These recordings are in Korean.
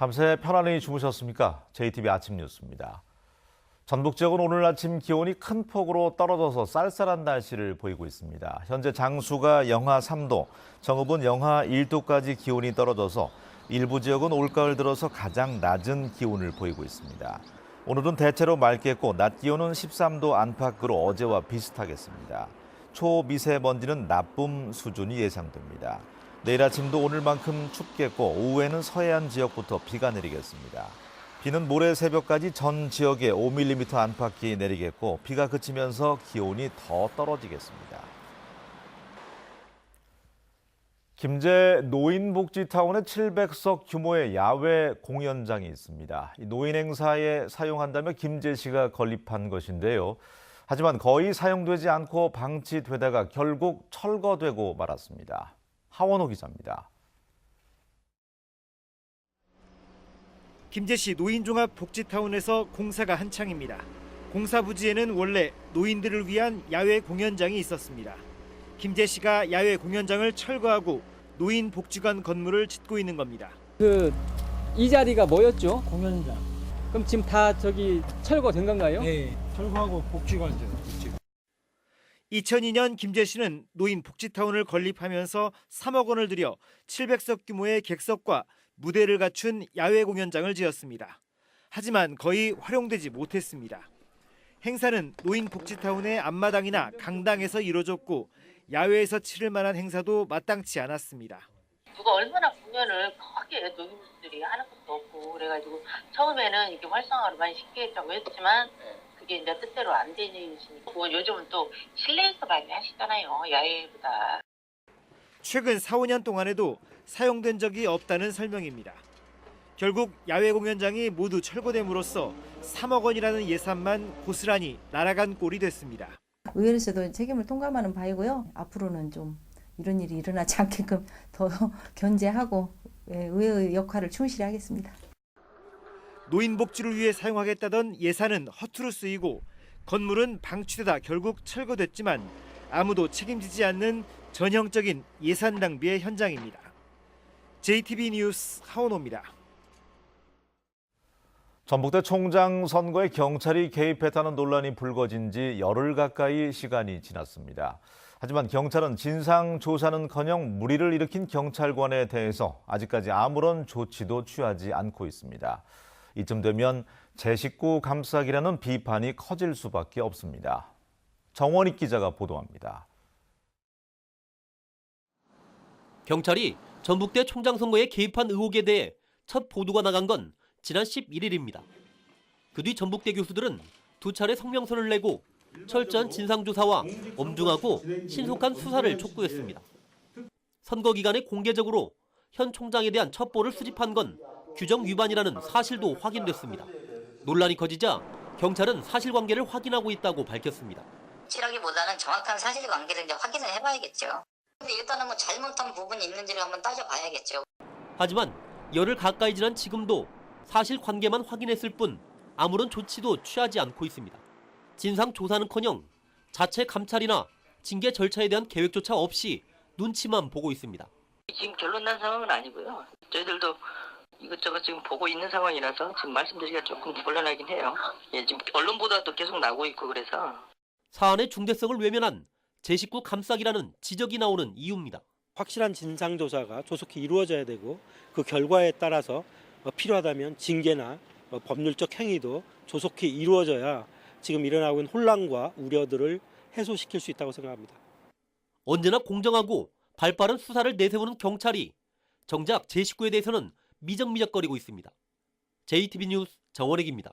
밤새 편안히 주무셨습니까? JTBC 아침 뉴스입니다. 전북 지역은 오늘 아침 기온이 큰 폭으로 떨어져서 쌀쌀한 날씨를 보이고 있습니다. 현재 장수가 영하 3도, 정읍은 영하 1도까지 기온이 떨어져서 일부 지역은 올가을 들어서 가장 낮은 기온을 보이고 있습니다. 오늘은 대체로 맑겠고 낮 기온은 13도 안팎으로 어제와 비슷하겠습니다. 초미세먼지는 나쁨 수준이 예상됩니다. 내일 아침도 오늘만큼 춥겠고 오후에는 서해안 지역부터 비가 내리겠습니다. 비는 모레 새벽까지 전 지역에 5mm 안팎이 내리겠고 비가 그치면서 기온이 더 떨어지겠습니다. 김제 노인복지타운에 700석 규모의 야외 공연장이 있습니다. 이 노인 행사에 사용한다며 김제시가 건립한 것인데요. 하지만 거의 사용되지 않고 방치되다가 결국 철거되고 말았습니다. 하원호 기자입니다. 김제시 노인종합복지타운에서 공사가 한창입니다. 공사 부지에는 원래 노인들을 위한 야외 공연장이 있었습니다. 김제시가 야외 공연장을 철거하고 노인복지관 건물을 짓고 있는 겁니다. 이 자리가 뭐였죠? 공연장. 그럼 지금 다 철거된 건가요? 네, 철거하고 복지관이죠. 2002년 김제시는 노인복지타운을 건립하면서 3억 원을 들여 700석 규모의 객석과 무대를 갖춘 야외 공연장을 지었습니다. 하지만 거의 활용되지 못했습니다. 행사는 노인복지타운의 앞마당이나 강당에서 이루어졌고 야외에서 치를 만한 행사도 마땅치 않았습니다. 누가 얼마나 공연을 크게 노인분들이 하는 것도 없고 그래가지고 처음에는 이렇게 활성화를 많이 시키겠다고 했지만 그게 이제 뜻대로 안 되시니까 요즘은 또 실내에서 많이 하시잖아요, 야외보다. 최근 4, 5년 동안에도 사용된 적이 없다는 설명입니다. 결국 야외 공연장이 모두 철거됨으로써 3억 원이라는 예산만 고스란히 날아간 꼴이 됐습니다. 의회에서도 책임을 통감하는 바이고요. 앞으로는 좀 이런 일이 일어나지 않게끔 더 견제하고 의회의 역할을 충실히 하겠습니다. 노인복지를 위해 사용하겠다던 예산은 허투루 쓰이고 건물은 방치되다 결국 철거됐지만 아무도 책임지지 않는 전형적인 예산 낭비의 현장입니다. JTBC 뉴스 하원호입니다. 전북대 총장 선거에 경찰이 개입했다는 논란이 불거진 지 열흘 가까이 시간이 지났습니다. 하지만 경찰은 진상조사는커녕 물의를 일으킨 경찰관에 대해서 아직까지 아무런 조치도 취하지 않고 있습니다. 이쯤 되면 제 식구 감싸기라는 비판이 커질 수밖에 없습니다. 정원익 기자가 보도합니다. 경찰이 전북대 총장 선거에 개입한 의혹에 대해 첫 보도가 나간 건 지난 11일입니다. 그 뒤 전북대 교수들은 두 차례 성명서를 내고 철저한 진상조사와 엄중하고 신속한 수사를 촉구했습니다. 선거 기간에 공개적으로 현 총장에 대한 첩보를 수집한 건 규정 위반이라는 사실도 확인됐습니다. 논란이 커지자 경찰은 사실관계를 확인하고 있다고 밝혔습니다. 확실하기보다는 정확한 사실관계를 이제 확인을 해봐야겠죠. 근데 일단은 뭐 잘못한 부분이 있는지를 한번 따져봐야겠죠. 하지만 열흘 가까이 지난 지금도 사실관계만 확인했을 뿐 아무런 조치도 취하지 않고 있습니다. 진상조사는커녕 자체 감찰이나 징계 절차에 대한 계획조차 없이 눈치만 보고 있습니다. 지금 결론 난 상황은 아니고요. 저희들도 이것저것 지금 보고 있는 상황이라서 지금 말씀드리기가 조금 곤란하긴 해요. 지금 언론 보도도 계속 나오고 있고 그래서. 사안의 중대성을 외면한 제 식구 감싸기라는 지적이 나오는 이유입니다. 확실한 진상조사가 조속히 이루어져야 되고 그 결과에 따라서 필요하다면 징계나 법률적 행위도 조속히 이루어져야 지금 일어나고 있는 혼란과 우려들을 해소시킬 수 있다고 생각합니다. 언제나 공정하고 발빠른 수사를 내세우는 경찰이 정작 제 식구에 대해서는 미적미적거리고 있습니다. JTBC 뉴스 정원익입니다.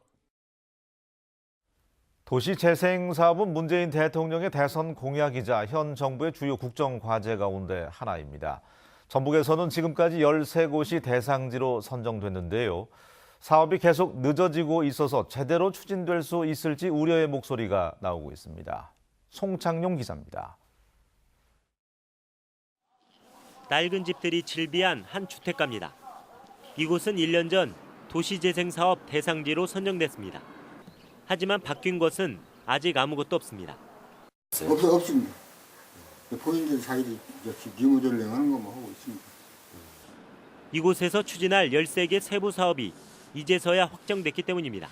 도시재생사업은 문재인 대통령의 대선 공약이자 현 정부의 주요 국정과제 가운데 하나입니다. 전북에서는 지금까지 13곳이 대상지로 선정됐는데요. 사업이 계속 늦어지고 있어서 제대로 추진될 수 있을지 우려의 목소리가 나오고 있습니다. 송창용 기자입니다. 낡은 집들이 즐비한 한 주택가입니다. 이곳은 1년 전 도시재생사업 대상지로 선정됐습니다. 하지만 바뀐 것은 아직 아무것도 없습니다. 없습니다. 본인들 자기들이 역시 리모델링 하는 것만 하고 있습니다. 이곳에서 추진할 13개 세부 사업이 이제서야 확정됐기 때문입니다.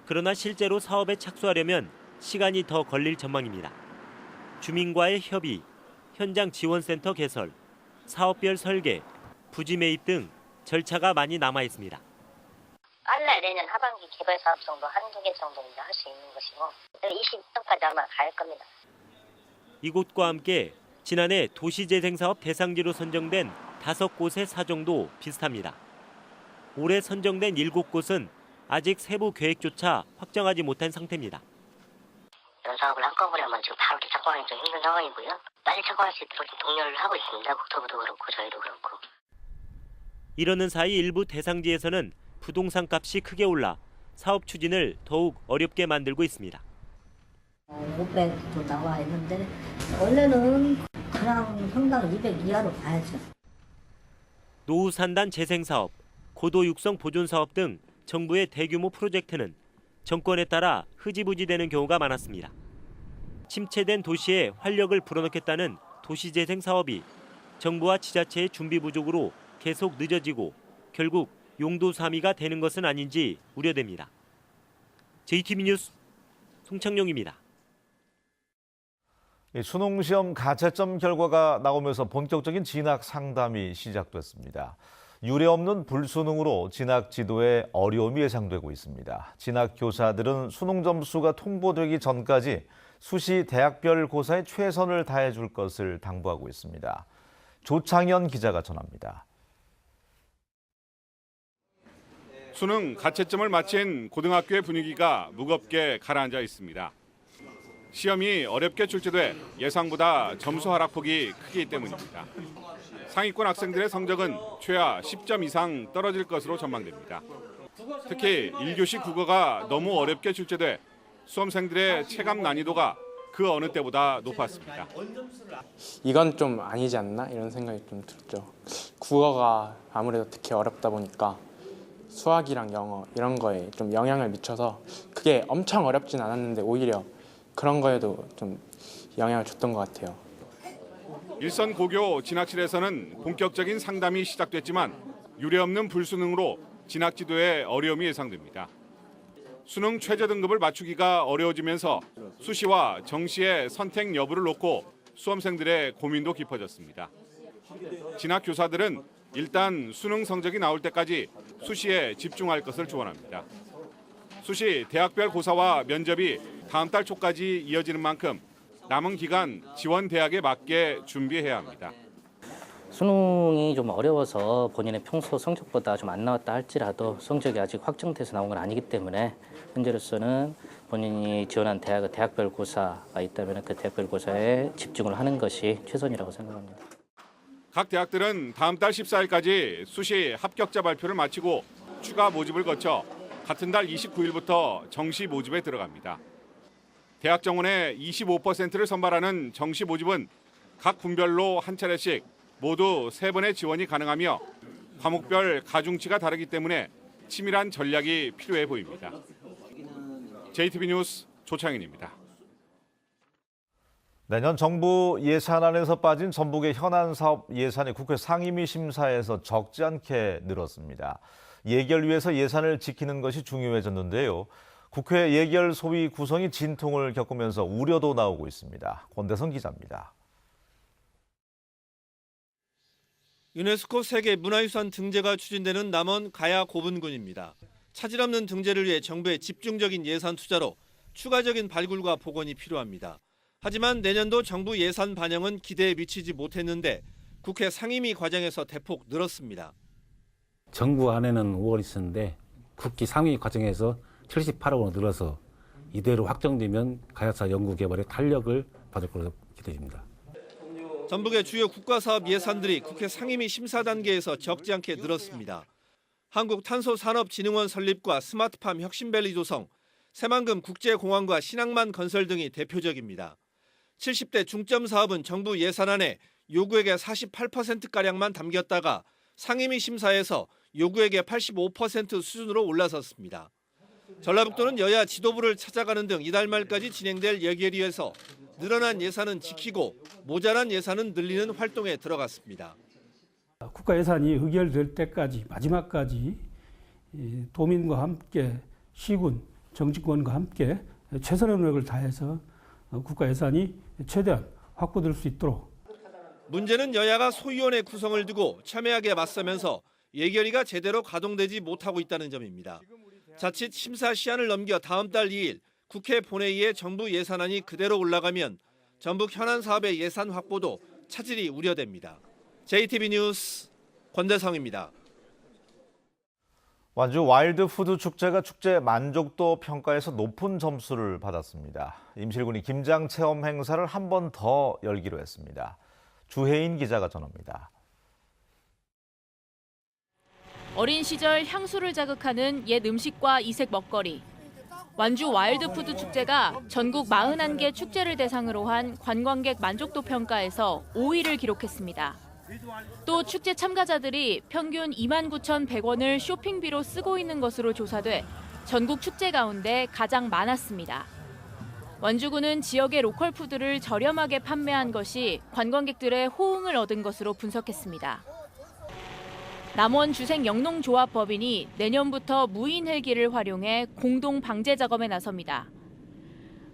그러나 실제로 사업에 착수하려면 시간이 더 걸릴 전망입니다. 주민과의 협의, 현장 지원센터 개설, 사업별 설계, 부지 매입 등 절차가 많이 남아 있습니다. 빨래 내년 하반기 개발 사업 정도 한두 개 정도 이제 할 수 있는 것이고 20년까지 아마 갈 겁니다. 이곳과 함께 지난해 도시재생사업 대상지로 선정된 5곳의 사정도 비슷합니다. 올해 선정된 7곳은 아직 세부 계획조차 확정하지 못한 상태입니다. 이런 사업을 한꺼번에 하면 지금 바로 이렇게 착공하기 좀 힘든 상황이고요. 빨리 착공할 수 있도록 좀 독려를 하고 있습니다. 국토부도 그렇고 저희도 그렇고. 이러는 사이 일부 대상지에서는 부동산 값이 크게 올라 사업 추진을 더욱 어렵게 만들고 있습니다. 500도 나와 있는데 원래는 그냥 평당 200 이하로 봐야죠. 노후 산단 재생사업, 고도 육성 보존사업 등 정부의 대규모 프로젝트는 정권에 따라 흐지부지되는 경우가 많았습니다. 침체된 도시에 활력을 불어넣겠다는 도시재생 사업이 정부와 지자체의 준비 부족으로 계속 늦어지고 결국 용도사미가 되는 것은 아닌지 우려됩니다. JTB 뉴스 송창용입니다. 수능시험 가채점 결과가 나오면서 본격적인 진학 상담이 시작됐습니다. 유례 없는 불수능으로 진학 지도에 어려움이 예상되고 있습니다. 진학 교사들은 수능 점수가 통보되기 전까지 수시 대학별 고사에 최선을 다해줄 것을 당부하고 있습니다. 조창현 기자가 전합니다. 수능 가채점을 마친 고등학교의 분위기가 무겁게 가라앉아 있습니다. 시험이 어렵게 출제돼 예상보다 점수 하락폭이 크기 때문입니다. 상위권 학생들의 성적은 최하 10점 이상 떨어질 것으로 전망됩니다. 특히 1교시 국어가 너무 어렵게 출제돼 수험생들의 체감 난이도가 그 어느 때보다 높았습니다. 이건 좀 아니지 않나 이런 생각이 좀 들었죠. 국어가 아무래도 특히 어렵다 보니까 수학이랑 영어 이런 거에 좀 영향을 미쳐서 그게 엄청 어렵진 않았는데 오히려 그런 거에도 좀 영향을 줬던 것 같아요. 일선 고교 진학실에서는 본격적인 상담이 시작됐지만 유례없는 불수능으로 진학 지도에 어려움이 예상됩니다. 수능 최저 등급을 맞추기가 어려워지면서 수시와 정시의 선택 여부를 놓고 수험생들의 고민도 깊어졌습니다. 진학 교사들은 일단 수능 성적이 나올 때까지 수시에 집중할 것을 조언합니다. 수시 대학별 고사와 면접이 다음 달 초까지 이어지는 만큼 남은 기간 지원 대학에 맞게 준비해야 합니다. 수능이 좀 어려워서 본인의 평소 성적보다 좀 안 나왔다 할지라도 성적이 아직 확정돼서 나온 건 아니기 때문에 현재로서는 본인이 지원한 대학의 대학별 고사가 있다면 그 대학별 고사에 집중을 하는 것이 최선이라고 생각합니다. 각 대학들은 다음 달 14일까지 수시 합격자 발표를 마치고 추가 모집을 거쳐 같은 달 29일부터 정시 모집에 들어갑니다. 대학 정원의 25%를 선발하는 정시 모집은 각 분별로 한 차례씩 모두 3번의 지원이 가능하며 과목별 가중치가 다르기 때문에 치밀한 전략이 필요해 보입니다. JTB 뉴스 조창인입니다. 내년 정부 예산안에서 빠진 전북의 현안 사업 예산이 국회 상임위 심사에서 적지 않게 늘었습니다. 예결위에서 예산을 지키는 것이 중요해졌는데요. 국회 예결 소위 구성이 진통을 겪으면서 우려도 나오고 있습니다. 권대성 기자입니다. 유네스코 세계 문화유산 등재가 추진되는 남원 가야 고분군입니다. 차질 없는 등재를 위해 정부의 집중적인 예산 투자로 추가적인 발굴과 복원이 필요합니다. 하지만 내년도 정부 예산 반영은 기대에 미치지 못했는데 국회 상임위 과정에서 대폭 늘었습니다. 정부 안에는 5억 있었는데 국회 상임위 과정에서 78억 원으로 늘어서 이대로 확정되면 가야사 연구개발에 탄력을 받을 것으로 기대됩니다. 전북의 주요 국가사업 예산들이 국회 상임위 심사 단계에서 적지 않게 늘었습니다. 한국탄소산업진흥원 설립과 스마트팜 혁신밸리 조성, 새만금 국제공항과 신항만 건설 등이 대표적입니다. 70대 중점 사업은 정부 예산안에 요구액의 48%가량만 담겼다가 상임위 심사에서 요구액의 85% 수준으로 올라섰습니다. 전라북도는 여야 지도부를 찾아가는 등 이달 말까지 진행될 예결위에서 늘어난 예산은 지키고 모자란 예산은 늘리는 활동에 들어갔습니다. 국가 예산이 의결될 때까지 마지막까지 도민과 함께 시군, 정치권과 함께 최선의 노력을 다해서 국가 예산이 최대한 확보될 수 있도록. 문제는 여야가 소위원회 구성을 두고 첨예하게 맞서면서 예결위가 제대로 가동되지 못하고 있다는 점입니다. 자칫 심사 시한을 넘겨 다음 달 2일 국회 본회의에 정부 예산안이 그대로 올라가면 전북 현안 사업의 예산 확보도 차질이 우려됩니다. JTB 뉴스 권대성입니다. 완주 와일드푸드 축제가 축제 만족도 평가에서 높은 점수를 받았습니다. 임실군이 김장 체험 행사를 한 번 더 열기로 했습니다. 주혜인 기자가 전합니다. 어린 시절 향수를 자극하는 옛 음식과 이색 먹거리. 완주 와일드푸드 축제가 전국 41개 축제를 대상으로 한 관광객 만족도 평가에서 5위를 기록했습니다. 또 축제 참가자들이 평균 29,100원을 쇼핑비로 쓰고 있는 것으로 조사돼 전국 축제 가운데 가장 많았습니다. 완주군은 지역의 로컬 푸드를 저렴하게 판매한 것이 관광객들의 호응을 얻은 것으로 분석했습니다. 남원 주생영농조합법인이 내년부터 무인 헬기를 활용해 공동 방제 작업에 나섭니다.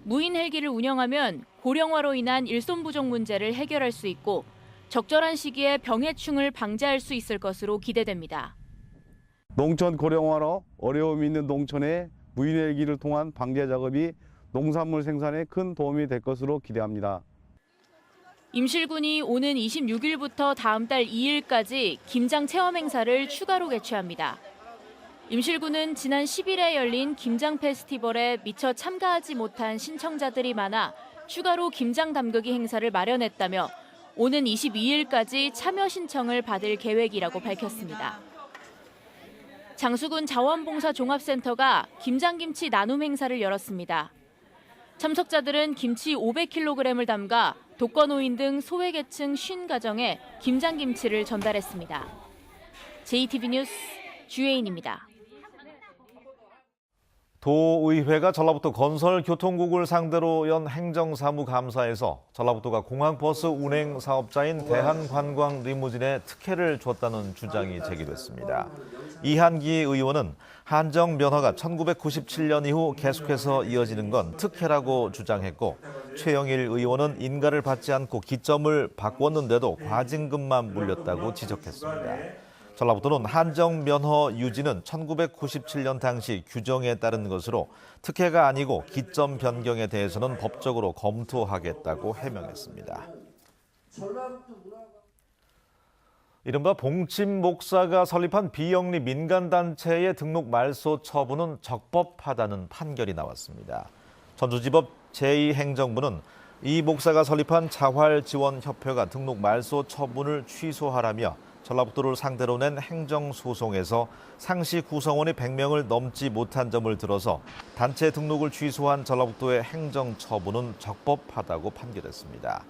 무인 헬기를 운영하면 고령화로 인한 일손 부족 문제를 해결할 수 있고 적절한 시기에 병해충을 방지할 수 있을 것으로 기대됩니다. 농촌 고령화로 어려움이 있는 농촌의 무인 헬기를 통한 방제 작업이 농산물 생산에 큰 도움이 될 것으로 기대합니다. 임실군이 오는 26일부터 다음 달 2일까지 김장 체험 행사를 추가로 개최합니다. 임실군은 지난 10일에 열린 김장 페스티벌에 미처 참가하지 못한 신청자들이 많아 추가로 김장 담그기 행사를 마련했다며 오는 22일까지 참여 신청을 받을 계획이라고 밝혔습니다. 장수군 자원봉사종합센터가 김장김치 나눔 행사를 열었습니다. 참석자들은 김치 500kg을 담가 독거노인 등 소외계층 50가정에 김장김치를 전달했습니다. JTB 뉴스 주혜인입니다. 도의회가 전라북도 건설교통국을 상대로 연 행정사무감사에서 전라북도가 공항버스 운행 사업자인 대한관광리무진에 특혜를 줬다는 주장이 제기됐습니다. 이한기 의원은 한정 면허가 1997년 이후 계속해서 이어지는 건 특혜라고 주장했고, 최영일 의원은 인가를 받지 않고 기점을 바꿨는데도 과징금만 물렸다고 지적했습니다. 전라북도는 한정 면허 유지는 1997년 당시 규정에 따른 것으로 특혜가 아니고 기점 변경에 대해서는 법적으로 검토하겠다고 해명했습니다. 이른바 봉침 목사가 설립한 비영리 민간단체의 등록 말소 처분은 적법하다는 판결이 나왔습니다. 전주지법 제2행정부는 이 목사가 설립한 자활지원협회가 등록 말소 처분을 취소하라며 전라북도를 상대로 낸 행정소송에서 상시 구성원이 100명을 넘지 못한 점을 들어서 단체 등록을 취소한 전라북도의 행정처분은 적법하다고 판결했습니다.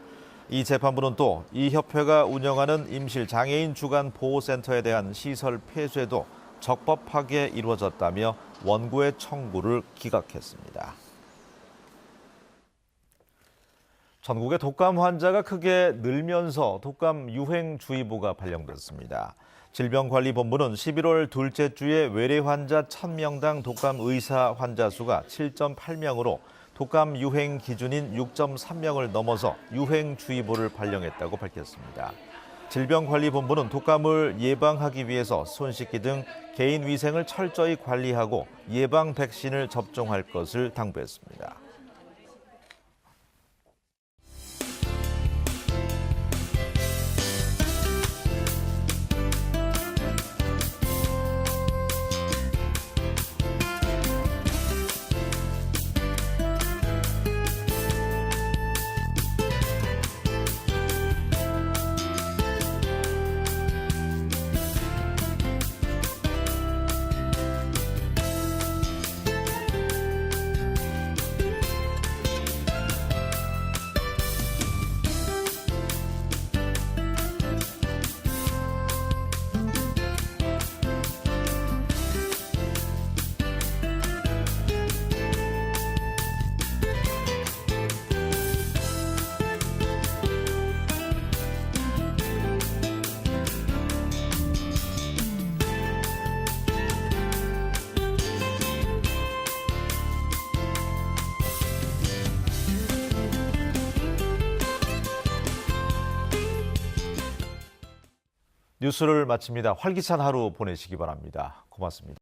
이 재판부는 또 이 협회가 운영하는 임실 장애인 주간 보호센터에 대한 시설 폐쇄도 적법하게 이루어졌다며 원고의 청구를 기각했습니다. 전국의 독감 환자가 크게 늘면서 독감 유행주의보가 발령됐습니다. 질병관리본부는 11월 둘째 주에 외래 환자 1000명당 독감 의사 환자 수가 7.8명으로 독감 유행 기준인 6.3명을 넘어서 유행주의보를 발령했다고 밝혔습니다. 질병관리본부는 독감을 예방하기 위해서 손 씻기 등 개인 위생을 철저히 관리하고 예방 백신을 접종할 것을 당부했습니다. 뉴스를 마칩니다. 활기찬 하루 보내시기 바랍니다. 고맙습니다.